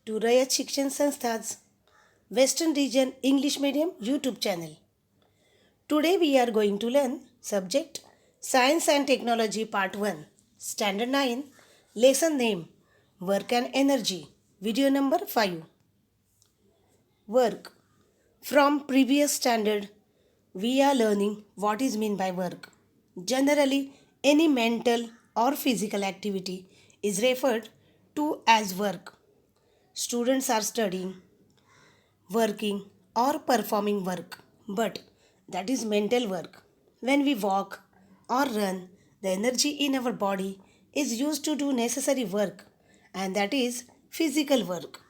to Rayat Shikshan Sanstha's Western Region English Medium YouTube channel. Today we are going to learn subject Science and Technology Part 1, Standard 9, Lesson Name Work and Energy, Video number 5. Work. From previous standard, we are learning what is meant by work. Generally, any mental or physical activity is referred to as work. Students are studying, working, or performing work, but that is mental work. When we walk or run, the energy in our body is used to do necessary work, and that is physical work.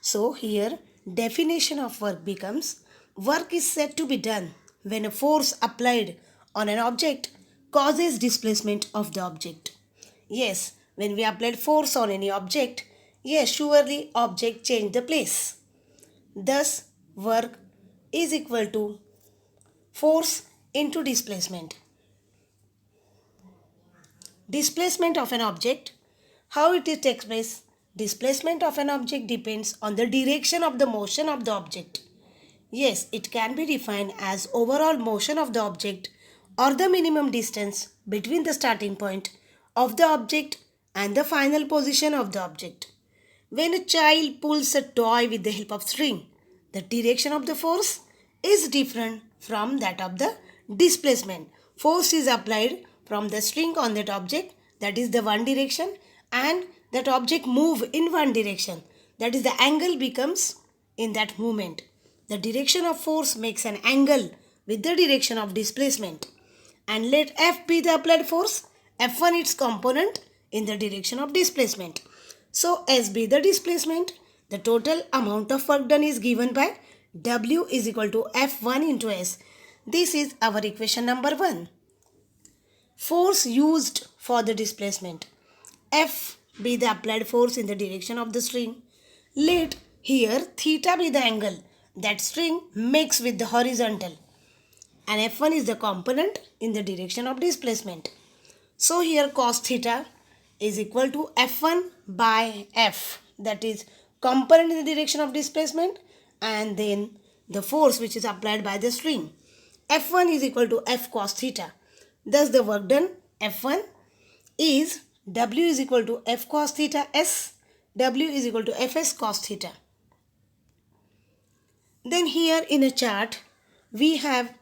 So here definition of work becomes work is said to be done when a force applied on an object causes displacement of the object. Yes, when we applied force on any object, yes, surely object change the place. Thus work is equal to force into displacement. Displacement of an object, how it takes place? Displacement of an object depends on the direction of the motion of the object. Yes, it can be defined as overall motion of the object or the minimum distance between the starting point of the object and the final position of the object. When a child pulls a toy with the help of string, the direction of the force is different from that of the displacement. Force is applied from the string on that object, that is the one direction, and that object move in one direction, that is the angle becomes in that movement. The direction of force makes an angle with the direction of displacement. And let F be the applied force, F1 its component in the direction of displacement. So S be the displacement, the total amount of work done is given by W is equal to F1 into S. This is our equation number 1. Force used for the displacement. F be the applied force in the direction of the string. Let here theta be the angle that string makes with the horizontal. And F1 is the component in the direction of displacement. So here cos theta is equal to F1 by F, that is component in the direction of displacement, and then the force which is applied by the string. F1 is equal to F cos theta. Thus the work done F1 is W is equal to F cos theta S, W is equal to Fs cos theta. Then here in a chart we have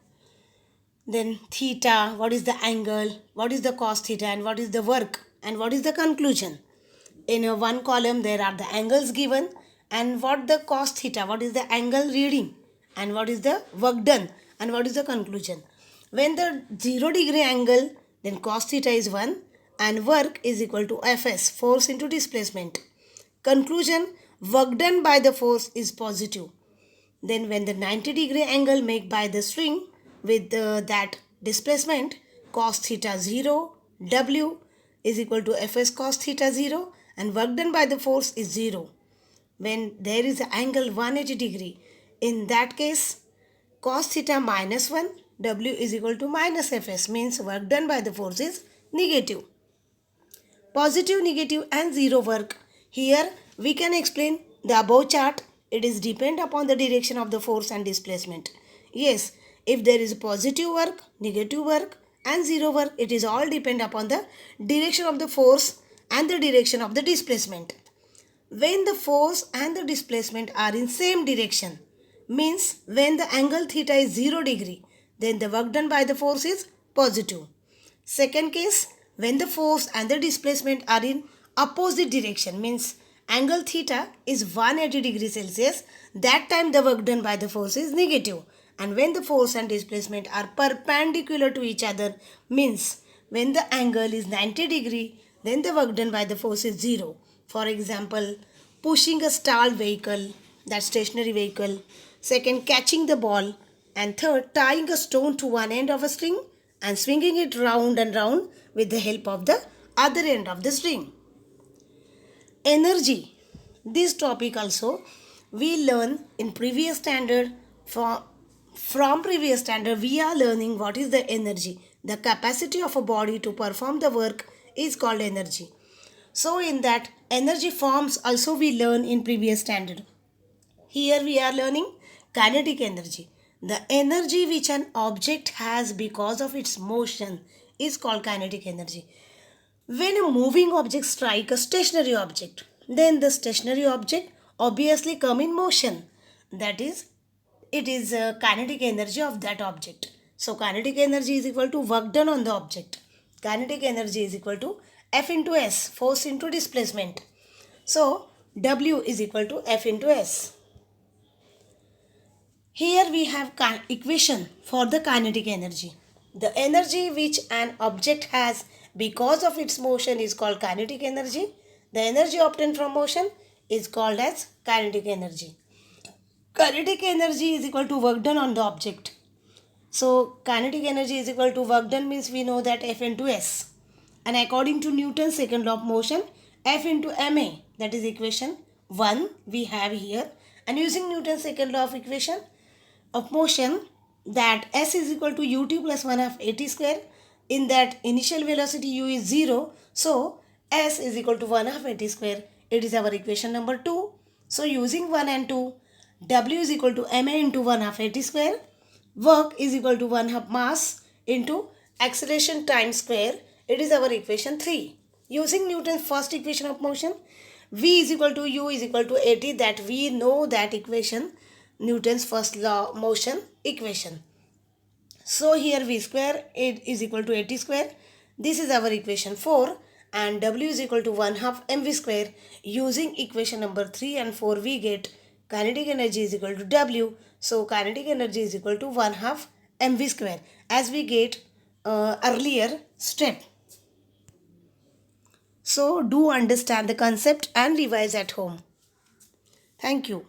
then theta, what is the angle, what is the cos theta, and what is the work, and what is the conclusion. In a one column there are the angles given, and what the cos theta, what is the angle reading, and what is the work done, and what is the conclusion. When the 0 degree angle, then cos theta is 1 and work is equal to Fs, force into displacement. Conclusion, work done by the force is positive. Then when the 90 degree angle made by the string with that displacement, cos theta 0, W is equal to Fs cos theta 0, and work done by the force is 0. When there is an angle 180 degree, in that case cos theta minus 1, W is equal to minus Fs, means work done by the force is negative. Positive, negative and 0 work. Here we can explain the above chart. It is depend upon the direction of the force and displacement. Yes, if there is positive work, negative work and 0 work, it is all depend upon the direction of the force and the direction of the displacement. When the force and the displacement are in same direction, means when the angle theta is 0 degree, then the work done by the force is positive. Second case, when the force and the displacement are in opposite direction, means angle theta is 180 degrees Celsius, that time the work done by the force is negative. And when the force and displacement are perpendicular to each other, means when the angle is 90 degree, then the work done by the force is 0. For example, pushing a stalled vehicle, that stationary vehicle. Second, catching the ball. And third, tying a stone to one end of a string and swinging it round and round with the help of the other end of the string. Energy. This topic also we learn in previous standard. From previous standard we are learning what is the energy. The capacity of a body to perform the work is called energy. So in that energy forms also we learn in previous standard. Here we are learning kinetic energy. The energy which an object has because of its motion is called kinetic energy. When a moving object strikes a stationary object, then the stationary object obviously come in motion. That is, it is kinetic energy of that object. So kinetic energy is equal to work done on the object. Kinetic energy is equal to F into S, force into displacement. So W is equal to F into S. Here we have equation for the kinetic energy. The energy which an object has because of its motion is called kinetic energy. The energy obtained from motion is called as kinetic energy. Kinetic energy is equal to work done on the object. So kinetic energy is equal to work done means we know that F into S. And according to Newton's second law of motion, F into ma, that is equation 1 we have here. And using Newton's second law of equation of motion, that S is equal to ut plus 1 half at square. In that initial velocity u is 0. So S is equal to 1 half at square. It is our equation number 2. So using 1 and 2, W is equal to ma into 1 half at square. Work is equal to 1 half mass into acceleration times square. It is our equation 3. Using Newton's first equation of motion, V is equal to U is equal to at, that we know that equation, Newton's first law motion equation. So here V square is equal to at square. This is our equation 4, and W is equal to 1 half mv square. Using equation number 3 and 4 we get kinetic energy is equal to W. So kinetic energy is equal to 1 half mv square as we get earlier step. So do understand the concept and revise at home. Thank you.